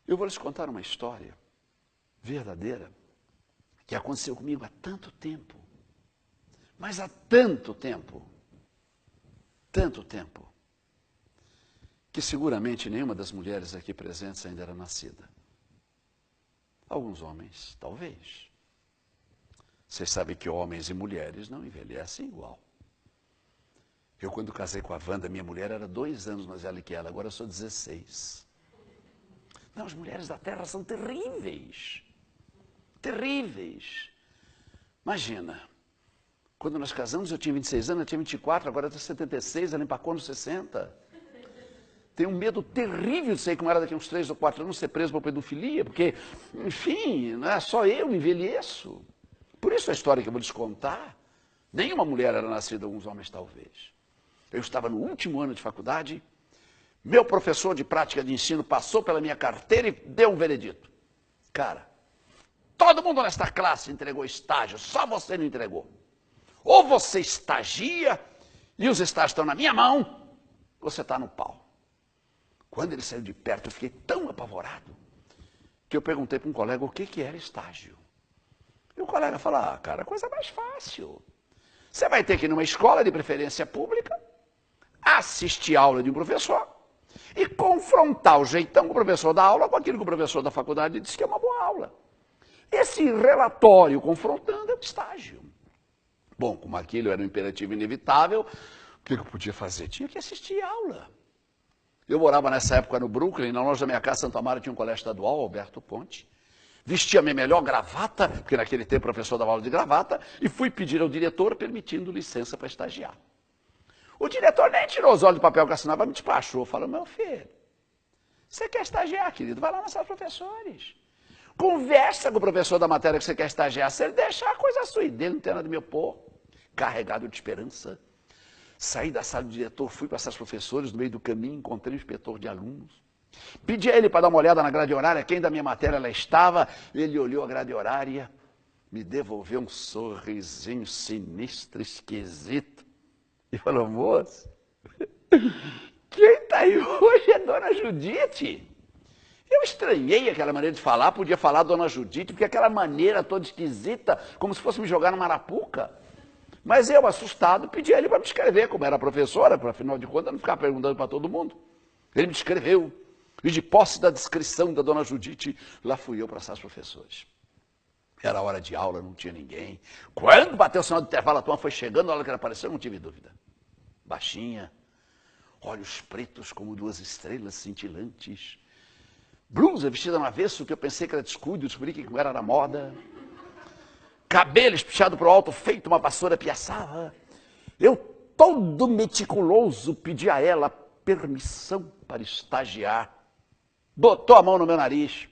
Eu vou lhes contar uma história verdadeira que aconteceu comigo há tanto tempo, mas há tanto tempo, que seguramente nenhuma das mulheres aqui presentes ainda era nascida. Alguns homens, talvez. Vocês sabem que homens e mulheres não envelhecem igual. Eu, quando casei com a Wanda, minha mulher era 2 anos mais velha que ela, agora eu sou 16. Não, as mulheres da Terra são terríveis. Terríveis. Imagina, quando nós casamos eu tinha 26 anos, ela tinha 24, agora eu tenho 76, ela empacou nos 60. Tenho um medo terrível de sair com ela daqui a uns 3 ou 4 anos, ser preso por pedofilia, porque, enfim, não é só eu envelheço. Por isso a história que eu vou lhes contar, nenhuma mulher era nascida, alguns homens talvez. Eu estava no último ano de faculdade, meu professor de prática de ensino passou pela minha carteira e deu um veredito. Cara, todo mundo nesta classe entregou estágio, só você não entregou. Ou você estagia e os estágios estão na minha mão, ou você está no pau. Quando ele saiu de perto, eu fiquei tão apavorado que eu perguntei para um colega o que era estágio. E o colega falou, cara, coisa mais fácil. Você vai ter que ir numa escola de preferência pública, assistir a aula de um professor e confrontar o jeitão que o professor dá aula com aquilo que o professor da faculdade disse que é uma boa aula. Esse relatório confrontando é o estágio. Bom, como aquilo era um imperativo inevitável, o que eu podia fazer? Tinha que assistir a aula. Eu morava nessa época no Brooklyn, na loja da minha casa, Santa Amaro, tinha um colégio estadual, Alberto Ponte. Vestia a minha melhor gravata, porque naquele tempo o professor dava aula de gravata, e fui pedir ao diretor permitindo licença para estagiar. O diretor nem tirou os olhos do papel que assinava, me despachou. Falou, meu filho, você quer estagiar, querido? Vai lá na sala dos professores. Conversa com o professor da matéria que você quer estagiar. Se ele deixar a coisa sua e dele, não tem nada de me opor. Carregado de esperança. Saí da sala do diretor, fui para essas professores, no meio do caminho, encontrei o inspetor de alunos. Pedi a ele para dar uma olhada na grade horária, quem da minha matéria ela estava. Ele olhou a grade horária, me devolveu um sorrisinho sinistro, esquisito. E falou, moço, quem está aí hoje é Dona Judite. Eu estranhei aquela maneira de falar, podia falar Dona Judite, porque aquela maneira toda esquisita, como se fosse me jogar numa arapuca. Mas eu, assustado, pedi a ele para me descrever, como era professora, para afinal de contas não ficar perguntando para todo mundo. Ele me descreveu, e de posse da descrição da Dona Judite, lá fui eu para essas professores. Era hora de aula, não tinha ninguém. Quando bateu o sinal de intervalo, a turma foi chegando, a hora que ela apareceu, não tive dúvida. Baixinha, olhos pretos como 2 estrelas cintilantes, blusa vestida no avesso, que eu pensei que era descuido, descobri que não era da moda. Cabelo espichado para o alto, feito uma vassoura piaçava. Eu, todo meticuloso, pedi a ela permissão para estagiar. Botou a mão no meu nariz.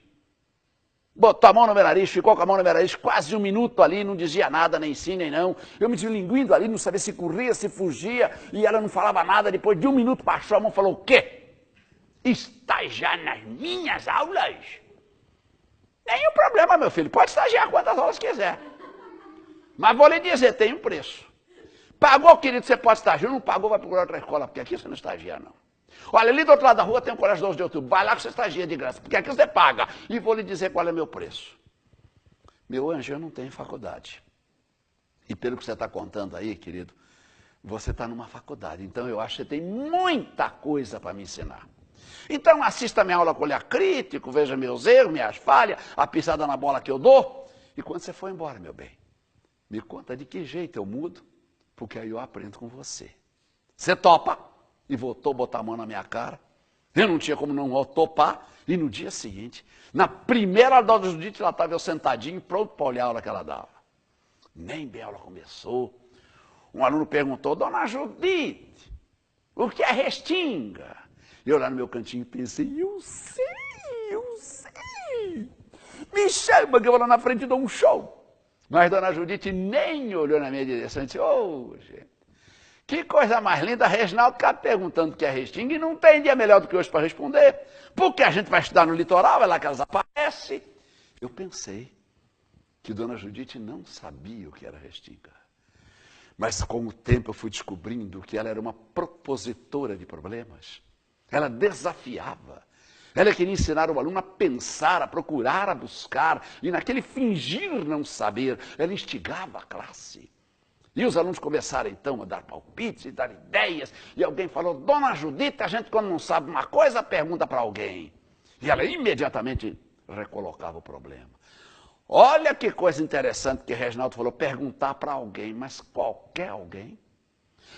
Ficou com a mão no meu nariz, quase 1 minuto ali, não dizia nada, nem sim, nem não. Eu me deslinguindo ali, não sabia se corria, se fugia, e ela não falava nada. Depois de 1 minuto, baixou a mão e falou, o quê? Estagiar nas minhas aulas? Nenhum problema, meu filho, pode estagiar quantas aulas quiser. Mas vou lhe dizer, tem um preço. Pagou, querido, você pode estagiar. Não pagou, vai procurar outra escola, porque aqui você não estagia, não. Olha, ali do outro lado da rua tem um colégio 12 de outubro. Vai lá que você estagia de graça, porque aqui você paga. E vou lhe dizer qual é meu preço. Meu anjo, eu não tenho faculdade. E pelo que você está contando aí, querido, você está numa faculdade. Então eu acho que você tem muita coisa para me ensinar. Então assista a minha aula com olhar crítico, veja meus erros, minhas falhas, a pisada na bola que eu dou. E quando você for embora, meu bem, me conta de que jeito eu mudo, porque aí eu aprendo com você. Você topa? E voltou a botar a mão na minha cara. Eu não tinha como não topar. E no dia seguinte, na primeira aula da Judite, lá estava eu sentadinho, pronto para olhar a aula que ela dava. Nem bem a aula começou. Um aluno perguntou, Dona Judite, o que é restinga? Eu lá no meu cantinho pensei, eu sei. Me chama que eu vou lá na frente e dou um show. Mas Dona Judite nem olhou na minha direção e disse, gente, que coisa mais linda, Reginaldo está perguntando o que é restinga e não tem dia melhor do que hoje para responder, porque a gente vai estudar no litoral, é lá que elas aparecem. Eu pensei que Dona Judite não sabia o que era restinga. Mas com o tempo eu fui descobrindo que ela era uma propositora de problemas. Ela desafiava. Ela queria ensinar o aluno a pensar, a procurar, a buscar, e naquele fingir não saber, ela instigava a classe. E os alunos começaram então a dar palpites e dar ideias, e alguém falou, Dona Judita, a gente quando não sabe uma coisa, pergunta para alguém. E ela imediatamente recolocava o problema. Olha que coisa interessante que Reginaldo falou, perguntar para alguém, mas qualquer alguém?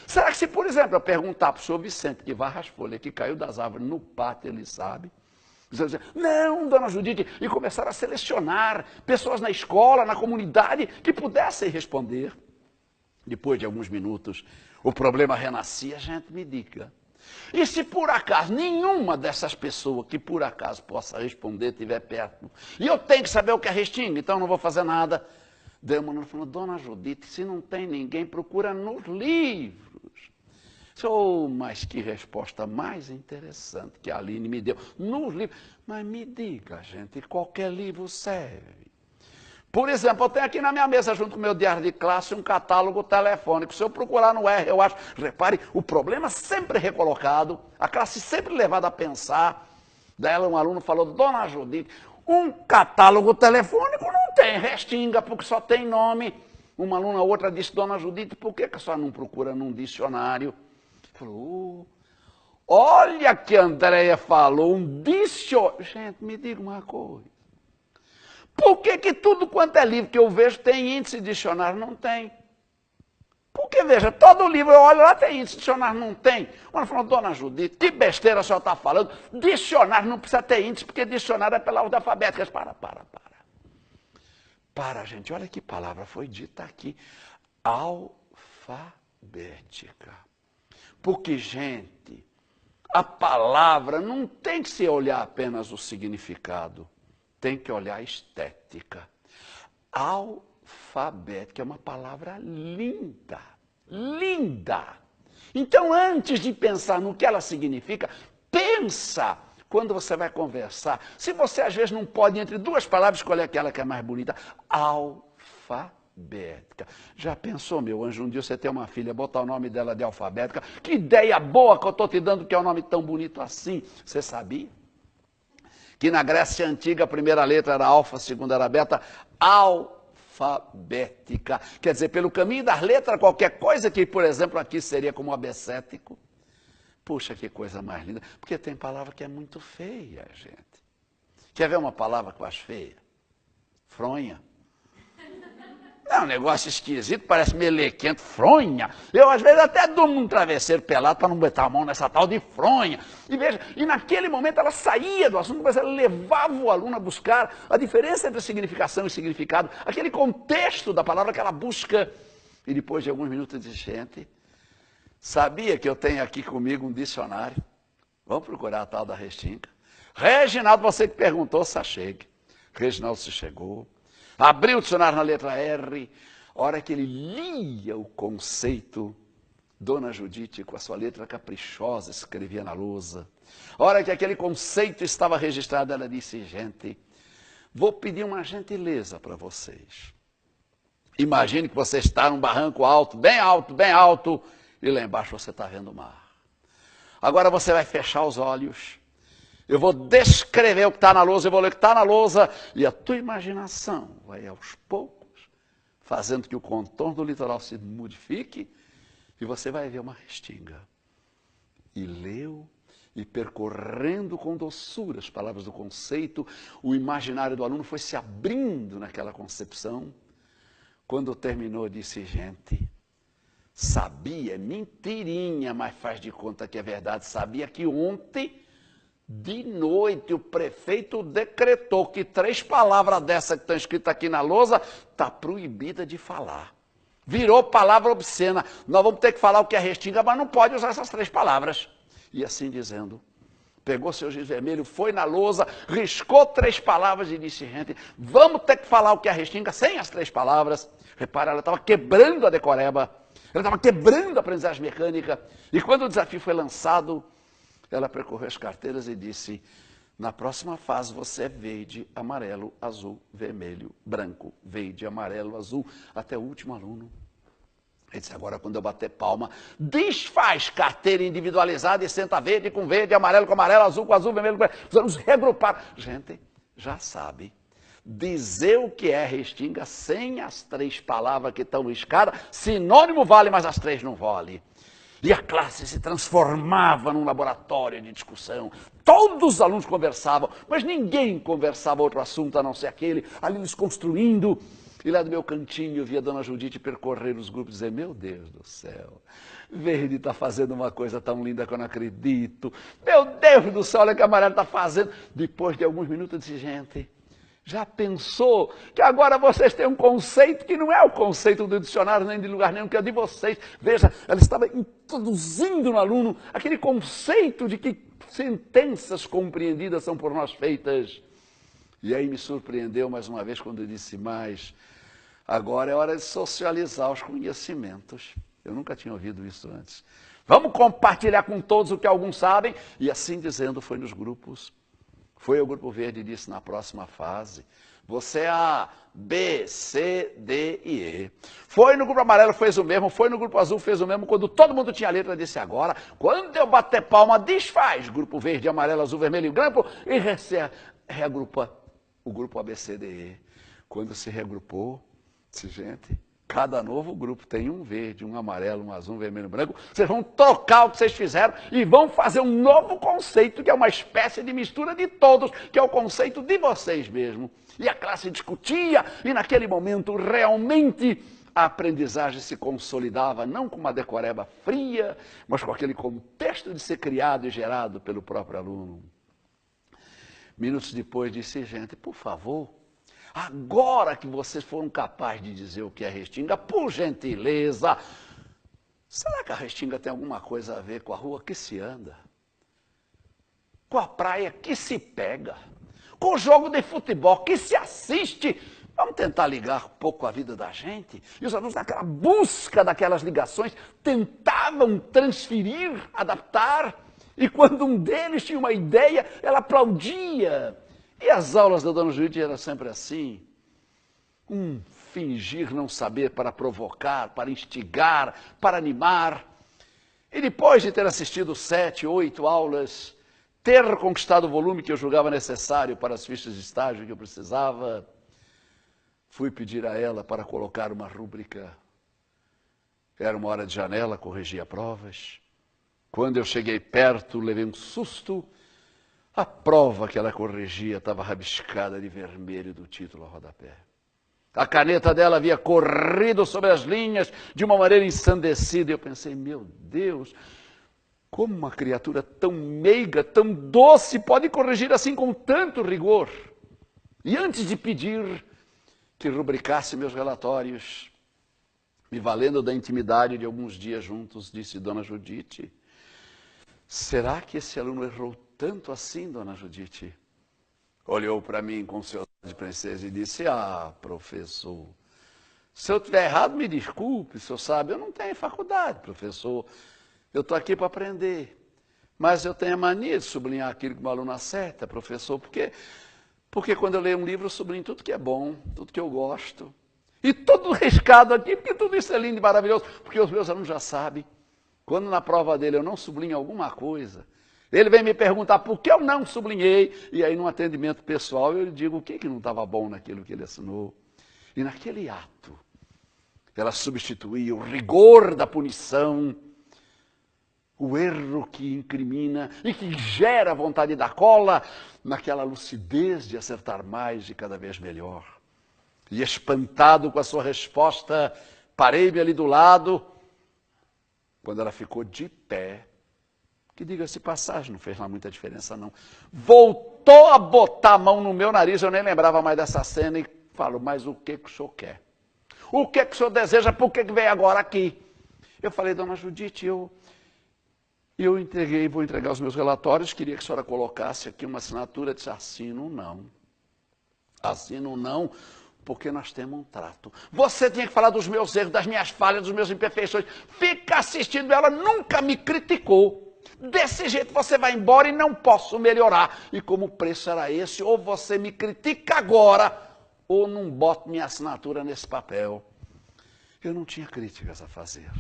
Será que se, por exemplo, eu perguntar para o senhor Vicente, que varra as folhas, que caiu das árvores no pátio, ele sabe? Não, dona Judite, e começaram a selecionar pessoas na escola, na comunidade, que pudessem responder. Depois de alguns minutos, o problema renascia, gente, me diga. E se por acaso nenhuma dessas pessoas que por acaso possa responder estiver perto, e eu tenho que saber o que é restinga, então eu não vou fazer nada. Daí uma falou, dona Judite, se não tem ninguém, procura nos livros. Oh, mas que resposta mais interessante que a Aline me deu. Nos livros. Mas me diga, gente, qualquer livro serve. Por exemplo, eu tenho aqui na minha mesa, junto com o meu diário de classe, um catálogo telefônico. Se eu procurar no R, eu acho... Repare, o problema sempre recolocado, a classe sempre levada a pensar. Daí um aluno falou, dona Judite, um catálogo telefônico não tem restinga, porque só tem nome. Uma aluna, outra disse, dona Judite, por que a senhora não procura num dicionário? Falou, olha que a Andréia falou, um dicionário. Gente, me diga uma coisa. Por que tudo quanto é livro que eu vejo tem índice de dicionário? Não tem. Porque, veja, todo livro eu olho lá tem índice, dicionário não tem. Uma falou, dona Judite, que besteira a senhora está falando? Dicionário não precisa ter índice, porque dicionário é pela ordem alfabética. Para, gente, olha que palavra foi dita aqui. Alfabética. Porque, gente, a palavra não tem que se olhar apenas o significado, tem que olhar a estética. Alfabética é uma palavra linda, linda. Então, antes de pensar no que ela significa, pensa quando você vai conversar. Se você, às vezes, não pode, entre duas palavras, escolher aquela que é mais bonita, alfabética. Já pensou, meu anjo, um dia você ter uma filha, botar o nome dela de alfabética? Que ideia boa que eu estou te dando, que é um nome tão bonito assim. Você sabia? Que na Grécia Antiga a primeira letra era alfa, a segunda era beta, alfabética. Quer dizer, pelo caminho das letras, qualquer coisa que, por exemplo, aqui seria como abecético. Puxa, que coisa mais linda. Porque tem palavra que é muito feia, gente. Quer ver uma palavra que eu acho feia? Fronha. É um negócio esquisito, parece melequento, fronha. Eu, às vezes, até durmo num travesseiro pelado para não botar a mão nessa tal de fronha. E veja, e naquele momento ela saía do assunto, mas ela levava o aluno a buscar a diferença entre significação e significado, aquele contexto da palavra que ela busca. E depois de alguns minutos disse, gente, sabia que eu tenho aqui comigo um dicionário? Vamos procurar a tal da restinga. Reginaldo, você que perguntou, se achegue. Reginaldo se chegou. Abriu o dicionário na letra R, a hora que ele lia o conceito, Dona Judite, com a sua letra caprichosa, escrevia na lousa. A hora que aquele conceito estava registrado, ela disse, gente, vou pedir uma gentileza para vocês. Imagine que você está num barranco alto, e lá embaixo você está vendo o mar. Agora você vai fechar os olhos. Eu vou descrever o que está na lousa, eu vou ler o que está na lousa, e a tua imaginação vai aos poucos, fazendo que o contorno do litoral se modifique, e você vai ver uma restinga. E leu, e percorrendo com doçura as palavras do conceito, o imaginário do aluno foi se abrindo naquela concepção. Quando terminou, disse, gente, sabia, mentirinha, mas faz de conta que é verdade, sabia que ontem, de noite, o prefeito decretou que 3 palavras dessa que estão escritas aqui na lousa está proibida de falar. Virou palavra obscena. Nós vamos ter que falar o que é restinga, mas não pode usar essas 3 palavras. E assim dizendo, pegou seu giz vermelho, foi na lousa, riscou 3 palavras e disse, gente, vamos ter que falar o que é restinga sem as 3 palavras. Repara, ela estava quebrando a decoreba, ela estava quebrando a aprendizagem mecânica. E quando o desafio foi lançado, ela percorreu as carteiras e disse, na próxima fase você é verde, amarelo, azul, vermelho, branco, verde, amarelo, azul, até o último aluno. Ele disse, agora quando eu bater palma, desfaz carteira individualizada e senta verde com verde, amarelo com amarelo, azul com azul, vermelho com vermelho. Vamos regrupar. Gente, já sabe. Dizer o que é restinga sem as 3 palavras que estão no escada, sinônimo vale, mas as 3 não valem. E a classe se transformava num laboratório de discussão. Todos os alunos conversavam, mas ninguém conversava outro assunto a não ser aquele, ali eles construindo. E lá do meu cantinho eu via a dona Judite percorrer os grupos e dizer, meu Deus do céu, Verde está fazendo uma coisa tão linda que eu não acredito. Meu Deus do céu, olha o que a Amarelo está fazendo. Depois de alguns minutos eu disse, gente, já pensou que agora vocês têm um conceito que não é o conceito do dicionário nem de lugar nenhum, que é de vocês. Veja, ela estava introduzindo no aluno aquele conceito de que sentenças compreendidas são por nós feitas. E aí me surpreendeu mais uma vez quando eu disse, mas agora é hora de socializar os conhecimentos. Eu nunca tinha ouvido isso antes. Vamos compartilhar com todos o que alguns sabem. E assim dizendo, foi nos grupos. Foi o Grupo Verde e disse na próxima fase, você é A, B, C, D e E. Foi no Grupo Amarelo, fez o mesmo. Foi no Grupo Azul, fez o mesmo. Quando todo mundo tinha a letra, disse agora, quando eu bater palma, desfaz Grupo Verde, Amarelo, Azul, Vermelho e Branco e reagrupa o Grupo A, B, C, D e. Quando se regrupou, disse, gente, cada novo grupo tem um verde, um amarelo, um azul, um vermelho, um branco. Vocês vão trocar o que vocês fizeram e vão fazer um novo conceito, que é uma espécie de mistura de todos, que é o conceito de vocês mesmo. E a classe discutia, e naquele momento realmente a aprendizagem se consolidava, não com uma decoreba fria, mas com aquele contexto de ser criado e gerado pelo próprio aluno. Minutos depois disse, gente, por favor, agora que vocês foram capazes de dizer o que é restinga, por gentileza, será que a restinga tem alguma coisa a ver com a rua que se anda? Com a praia que se pega? Com o jogo de futebol que se assiste? Vamos tentar ligar um pouco a vida da gente? E os alunos, naquela busca daquelas ligações, tentavam transferir, adaptar. E quando um deles tinha uma ideia, ela aplaudia. E as aulas da dona Judite eram sempre assim. Fingir não saber para provocar, para instigar, para animar. E depois de ter assistido 7, 8 aulas, ter conquistado o volume que eu julgava necessário para as fichas de estágio que eu precisava, fui pedir a ela para colocar uma rúbrica. Era uma hora de janela, corrigia provas. Quando eu cheguei perto, levei um susto. A prova que ela corrigia estava rabiscada de vermelho do título a rodapé. A caneta dela havia corrido sobre as linhas de uma maneira ensandecida. Eu pensei, meu Deus, como uma criatura tão meiga, tão doce, pode corrigir assim com tanto rigor? E antes de pedir que rubricasse meus relatórios, me valendo da intimidade de alguns dias juntos, disse dona Judite, será que esse aluno errou tanto assim, dona Judite? Olhou para mim com seu olhar de princesa e disse, professor, se eu estiver errado, me desculpe, o senhor sabe, eu não tenho faculdade, professor, eu estou aqui para aprender, mas eu tenho a mania de sublinhar aquilo que o aluno acerta, professor, porque quando eu leio um livro, eu sublinho tudo que é bom, tudo que eu gosto, e todo riscado aqui, porque tudo isso é lindo e maravilhoso, porque os meus alunos já sabem. Quando na prova dele eu não sublinho alguma coisa, ele vem me perguntar por que eu não sublinhei, e aí num atendimento pessoal eu lhe digo o que não estava bom naquilo que ele assinou. E naquele ato, ela substituía o rigor da punição, o erro que incrimina e que gera a vontade da cola, naquela lucidez de acertar mais e cada vez melhor. E espantado com a sua resposta, parei-me ali do lado, quando ela ficou de pé, que diga-se passagem, não fez lá muita diferença não, voltou a botar a mão no meu nariz, eu nem lembrava mais dessa cena, e falou, mas o que o senhor quer? O que o senhor deseja, por que veio agora aqui? Eu falei, dona Judite, eu vou entregar os meus relatórios, queria que a senhora colocasse aqui uma assinatura, disse, assino não, porque nós temos um trato. Você tinha que falar dos meus erros, das minhas falhas, dos meus imperfeições. Fica assistindo, ela nunca me criticou. Desse jeito você vai embora e não posso melhorar. E como o preço era esse, ou você me critica agora, ou não boto minha assinatura nesse papel. Eu não tinha críticas a fazer.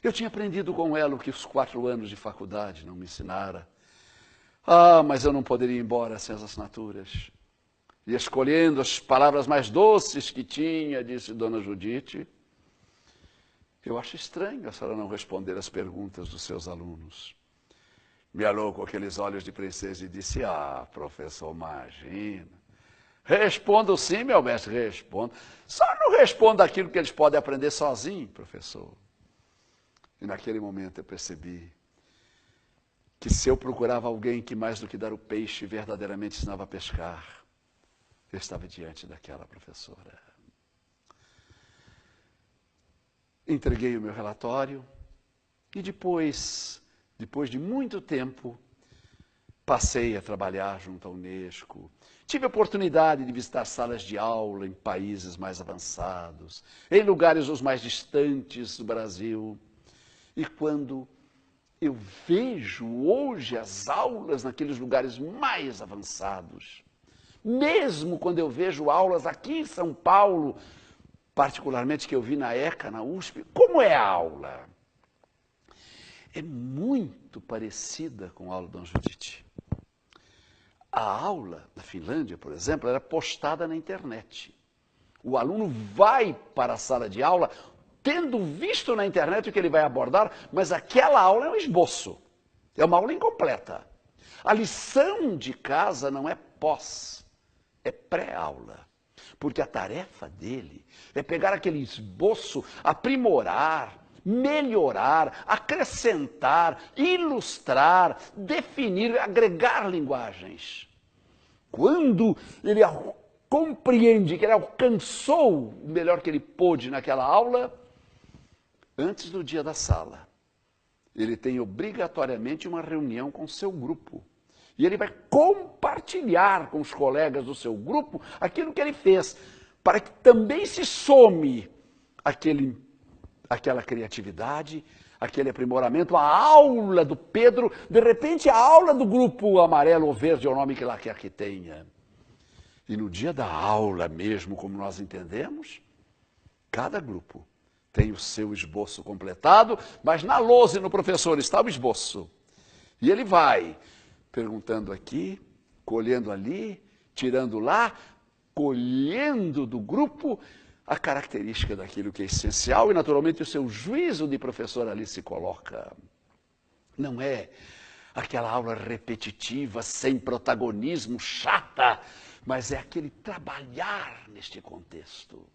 Eu tinha aprendido com ela o que os 4 anos de faculdade não me ensinara. Ah, mas eu não poderia ir embora sem as assinaturas. E escolhendo as palavras mais doces que tinha, disse Dona Judite, eu acho estranho a senhora não responder às perguntas dos seus alunos. Me olhou com aqueles olhos de princesa e disse, ah, professor, imagina. Respondo sim, meu mestre, respondo. Só não respondo aquilo que eles podem aprender sozinhos, professor. E naquele momento eu percebi que se eu procurava alguém que mais do que dar o peixe verdadeiramente ensinava a pescar, eu estava diante daquela professora. Entreguei o meu relatório e depois de muito tempo, passei a trabalhar junto à Unesco. Tive a oportunidade de visitar salas de aula em países mais avançados, em lugares os mais distantes do Brasil. E quando eu vejo hoje as aulas naqueles lugares mais avançados, mesmo quando eu vejo aulas aqui em São Paulo, particularmente que eu vi na ECA, na USP, como é a aula? É muito parecida com a aula da Dona Judite. A aula da Finlândia, por exemplo, era postada na internet. O aluno vai para a sala de aula tendo visto na internet o que ele vai abordar, mas aquela aula é um esboço, é uma aula incompleta. A lição de casa não é pós, é pré-aula. Porque a tarefa dele é pegar aquele esboço, aprimorar, melhorar, acrescentar, ilustrar, definir, agregar linguagens. Quando ele compreende que ele alcançou o melhor que ele pôde naquela aula, antes do dia da sala, ele tem obrigatoriamente uma reunião com o seu grupo. E ele vai compartilhar com os colegas do seu grupo aquilo que ele fez, para que também se some aquela criatividade, aquele aprimoramento, a aula do Pedro, de repente a aula do grupo amarelo ou verde, é o nome que lá quer que tenha. E no dia da aula mesmo, como nós entendemos, cada grupo tem o seu esboço completado, mas na lousa e no professor está o esboço. E ele vai perguntando aqui, colhendo ali, tirando lá, colhendo do grupo a característica daquilo que é essencial e, naturalmente, o seu juízo de professor ali se coloca. Não é aquela aula repetitiva, sem protagonismo, chata, mas é aquele trabalhar neste contexto.